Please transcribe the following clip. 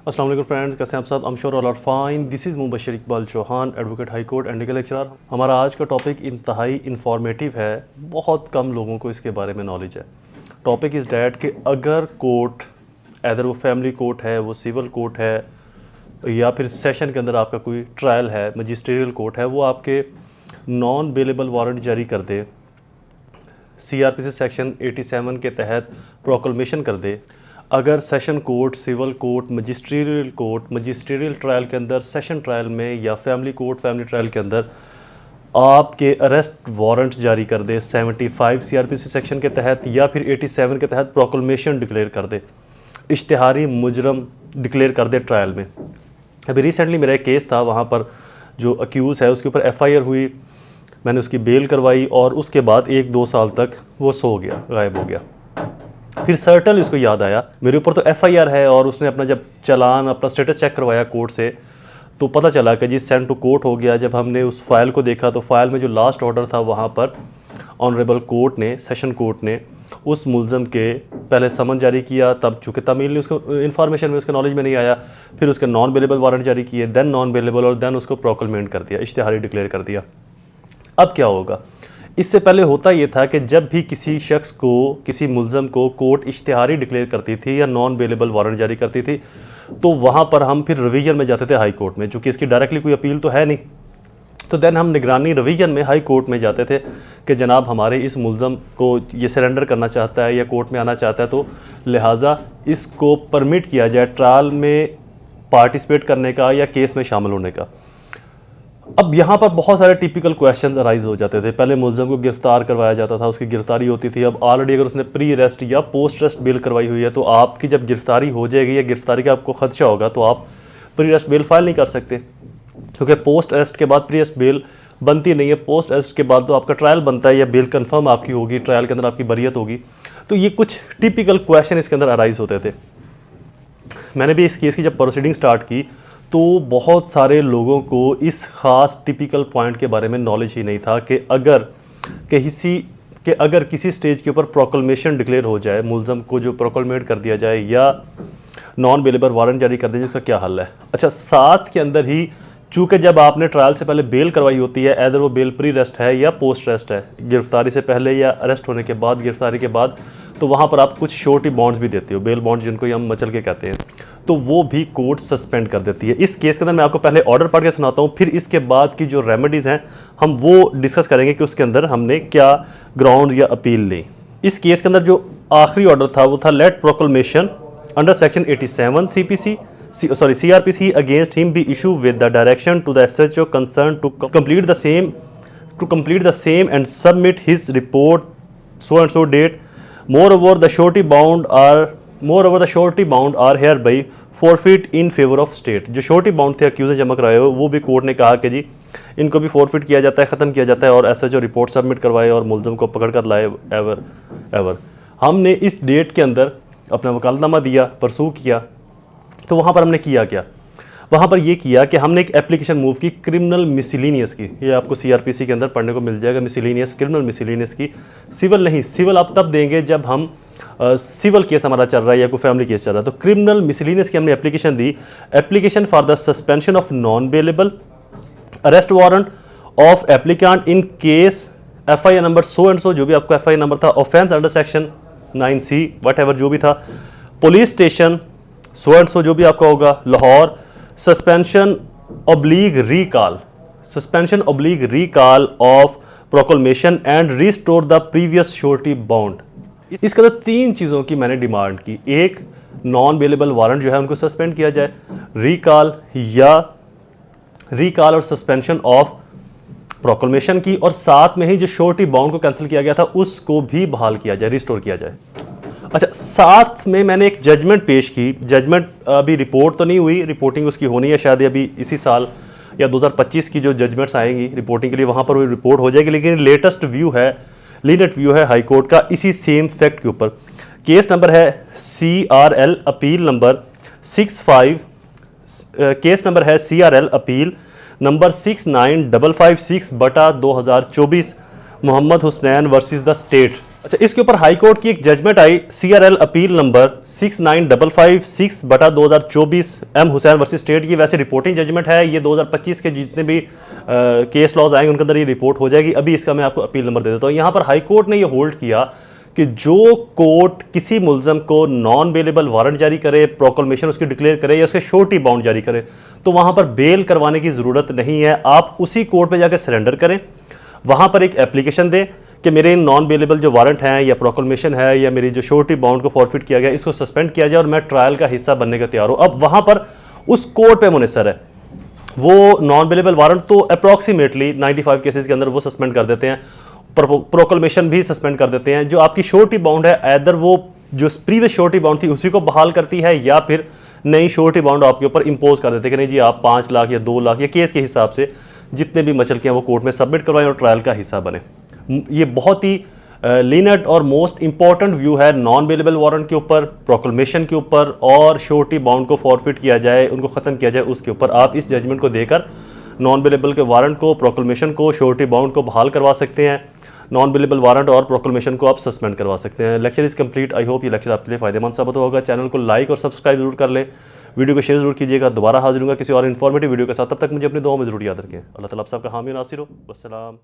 अस्सलाम वालेकुम फ्रेंड्स, कैसे हैं आप सब? I am sure all are fine. This is Mubashar Iqbal Chauhan, advocate high court and legal lecturer. हमारा आज का टॉपिक इंतहाई इंफॉर्मेटिव है, बहुत कम लोगों को इसके बारे में नॉलेज है। टॉपिक इज़ डैट कि अगर कोर्ट, अदर वो फैमिली कोर्ट है, वो सिविल कोर्ट है, या फिर सेशन के अंदर आपका कोई ट्रायल है, मजिस्ट्रियल कोर्ट है, वो आपके नॉन बेलेबल वारंट जारी कर दे, CRPC सेक्शन 87 के तहत प्रोक्लमेशन कर दे। अगर session court, civil court, magisterial trial के अंदर, सेशन ट्रायल में या फैमिली कोर्ट, फैमिली ट्रायल के अंदर आपके अरेस्ट वारंट जारी कर दे 75 CRPC सेक्शन के तहत या फिर 87 के तहत प्रोक्लमेशन डिक्लेयर कर दे, इश्तिहारी मुजरम डिक्लेयर कर दे ट्रायल में। अभी रिसेंटली मेरा एक केस था, वहाँ पर जो अक्यूज़ है उसके ऊपर FIR हुई, मैंने उसकी बेल करवाई और उसके बाद 1-2 साल तक वो सो गया, गायब हो गया। फिर सर्टन इसको याद आया, मेरे ऊपर तो FIR है, और उसने अपना जब चालान, अपना स्टेटस चेक करवाया कोर्ट से, तो पता चला कि जी सेंड टू कोर्ट हो गया। जब हमने उस फाइल को देखा तो फाइल में जो लास्ट ऑर्डर था, वहाँ पर ऑनरेबल कोर्ट ने, सेशन कोर्ट ने उस मुलज़म के पहले समन जारी किया, तब चूँकि तमील ने उसको इन्फॉर्मेशन में, उसके नॉलेज में नहीं आया, फिर उसके नॉन बेलेबल वारंट जारी किए, देन नॉन बेलेबल, और देन उसको प्रोक्लमेंट कर दिया, इश्तिहारी डिक्लेयर कर दिया। अब क्या होगा? इससे पहले होता ये था कि जब भी किसी शख्स को, किसी मुलज़म को कोर्ट इश्तिहारी डिक्लेयर करती थी या नॉन बेलेबल वारंट जारी करती थी, तो वहाँ पर हम फिर रिवीजन में जाते थे हाई कोर्ट में, चूँकि इसकी डायरेक्टली कोई अपील तो है नहीं, तो देन हम निगरानी रिवीजन में हाई कोर्ट में जाते थे कि जनाब हमारे इस मुलज़म को ये सरेंडर करना चाहता है या कोर्ट में आना चाहता है, तो लिहाजा इसको परमिट किया जाए ट्रायल में पार्टिसिपेट करने का या केस में शामिल होने का। अब यहाँ पर बहुत सारे टिपिकल क्वेश्चंस अराइज हो जाते थे। पहले मुलज़म को गिरफ्तार करवाया जाता था, उसकी गिरफ्तारी होती थी। अब ऑलरेडी अगर उसने प्री अरेस्ट या पोस्ट अरेस्ट बेल करवाई हुई है, तो आपकी जब गिरफ्तारी हो जाएगी या गिरफ्तारी का आपको खदशा होगा, तो आप प्री अरेस्ट बेल फाइल नहीं कर सकते, क्योंकि पोस्ट अरेस्ट के बाद प्री अरेस्ट बेल बनती नहीं है। पोस्ट अरेस्ट के बाद तो आपका ट्रायल बनता है या बेल कन्फर्म आपकी होगी, ट्रायल के अंदर आपकी बरियत होगी। तो ये कुछ टिपिकल क्वेश्चन इसके अंदर अराइज होते थे। मैंने भी इस केस की जब प्रोसीडिंग स्टार्ट की, तो बहुत सारे लोगों को इस ख़ास टिपिकल पॉइंट के बारे में नॉलेज ही नहीं था कि अगर किसी स्टेज के ऊपर प्रोक्लमेशन डिक्लेयर हो जाए, मुलज़म को जो प्रोक्लमेट कर दिया जाए या नॉन बेलेबल वारंट जारी कर दिया जाए, इसका क्या हल है। अच्छा, साथ के अंदर ही चूँकि जब आपने ट्रायल से पहले बेल करवाई होती है, अदर वो बेल प्री अरेस्ट है या पोस्ट अरेस्ट है, गिरफ्तारी से पहले या अरेस्ट होने के बाद, गिरफ्तारी के बाद, तो वहाँ पर आप कुछ श्योरिटी बॉन्ड्स भी देते हो, बेल बॉन्ड्स जिनको हम मचल के कहते हैं, तो वो भी कोर्ट सस्पेंड कर देती है। इस केस के अंदर मैं आपको पहले ऑर्डर पढ़ के सुनाता हूँ, फिर इसके बाद की जो रेमेडीज़ हैं हम वो डिस्कस करेंगे कि उसके अंदर हमने क्या ग्राउंड या अपील ली। इस केस के अंदर जो आखिरी ऑर्डर था वो था let proclamation under section 87 CRPC against him be issued with the direction to the SHO concerned to complete the same and submit his report so and so date. Moreover, the surety bound are hereby forfeit in favor of state. जो surety bound थे accused जमा कराए हो, वो भी court ने कहा कि जी इनको भी forfeit किया जाता है, ख़त्म किया जाता है, और SHO रिपोर्ट सबमिट करवाए और मुलज़म को पकड़ कर लाए एवर। हमने इस डेट के अंदर अपना वकालतनामा दिया, परसू किया, तो वहाँ पर हमने किया क्या? वहाँ पर ये किया कि हमने एक एप्लीकेशन मूव की क्रिमिनल मिसलिनियस की, ये आपको CRPC के अंदर पढ़ने को मिल जाएगा, मिसलिनियस, क्रिमिनल मिसलिनियस की। सिविल नहीं, सिविल आप तब देंगे जब हम सिविल केस हमारा चल रहा है या कोई फैमिली केस चल रहा है। तो क्रिमिनल मिसलिनियस की हमने एप्लीकेशन दी, application for the suspension of non bailable arrest warrant of applicant in case FIR number so and so, जो भी आपका FIR नंबर था, offence under section 9C what जो भी था, police station so and so जो भी आपका होगा, Lahore, suspension oblique recall of proclamation and restore the previous surety bound. इसके अंदर 3 चीज़ों की मैंने डिमांड की। एक, नॉन बेलेबल वारंट जो है उनको सस्पेंड किया जाए, रिकॉल और सस्पेंशन ऑफ प्रोक्लमेशन की, और साथ में ही जो श्योरिटी बाउंड को कैंसिल किया गया था उसको भी बहाल किया जाए, रिस्टोर किया जाए। अच्छा, साथ में मैंने एक जजमेंट पेश की। जजमेंट अभी रिपोर्ट तो नहीं हुई, रिपोर्टिंग उसकी होनी है शायद अभी इसी साल या 2025 की जो जजमेंट्स आएंगी रिपोर्टिंग के लिए, वहाँ पर वो रिपोर्ट हो जाएगी। लेकिन लेटेस्ट व्यू है, लीनेट व्यू है हाई कोर्ट का इसी सेम फैक्ट के ऊपर। केस नंबर है CRL appeal number 65, case number है CRL appeal number 69556/2024 Mohammad Husnain versus the state. अच्छा, इसके ऊपर हाई कोर्ट की एक जजमेंट आई, CRL appeal number 69556/2024 M Hussain versus state. ये वैसे रिपोर्टिंग जजमेंट है, ये 2025 के जितने भी केस लॉज आएंगे उनके अंदर ये रिपोर्ट हो जाएगी। अभी इसका मैं आपको अपील नंबर दे देता हूँ। यहाँ पर हाई कोर्ट ने ये होल्ड किया कि जो कोर्ट किसी मुलजम को नॉन बेलेबल वारंट जारी करे, प्रोक्लेमेशन उसकी डिक्लेयर करे या उसके श्योरिटी बाउंड जारी करे, तो वहाँ पर बेल करवाने की ज़रूरत नहीं है। आप उसी कोर्ट में जाकर सरेंडर करें, वहाँ पर एक एप्लीकेशन दें कि मेरे नॉन बेलेबल जो वारंट हैं या प्रोक्लेमेशन है या मेरी जो श्योरिटी बाउंड को फॉरफिट किया गया, इसको सस्पेंड किया जाए और मैं ट्रायल का हिस्सा बनने का तैयार हूँ। अब वहाँ पर उस कोर्ट पे मुनसर है, वो नॉन बेलेबल वारंट तो अप्रॉक्सीमेटली 95 केसेस के अंदर वो सस्पेंड कर देते हैं, प्रोक्लेमेशन भी सस्पेंड कर देते हैं। जो आपकी श्योरिटी बाउंड है, ऐदर वो जो प्रीवियस श्योरिटी बाउंड थी उसी को बहाल करती है या फिर नई श्योरिटी बाउंड आपके ऊपर इंपोज कर देते हैं कि नहीं जी आप 5 लाख या 2 लाख या केस के हिसाब से जितने भी मचल के हैं वो कोर्ट में सबमिट करवाएं और ट्रायल का हिस्सा बने। ये बहुत ही लीनेट और मोस्ट इंपॉर्टेंट व्यू है नॉन बेलेबल वारंट के ऊपर, प्रोक्लेमेशन के ऊपर और श्योरिटी बाउंड को फॉरफिट किया जाए, उनको ख़त्म किया जाए, उसके ऊपर आप इस जजमेंट को देकर नॉन बेलेबल के वारंट को, प्रोक्लेमेशन को, श्योरिटी बाउंड को बहाल करवा सकते हैं। नॉन बेलेबल वारंट और प्रोक्लेमेशन को आप सस्पेंड करवा सकते हैं। Lecture is complete. I hope ये लेक्चर आपके लिए फायदेमंद साबित होगा। चैनल को लाइक और सब्सक्राइब जरूर कर ले, वीडियो को शेयर जरूर कीजिएगा। दोबारा हाजिर होगा किसी और इन्फॉर्मेटिव वीडियो के साथ, तब तक मुझे अपनी दुआ में जरूर याद रखें। अल्लाह ताला आप सबका हामी नासिर हो। वस्सलाम।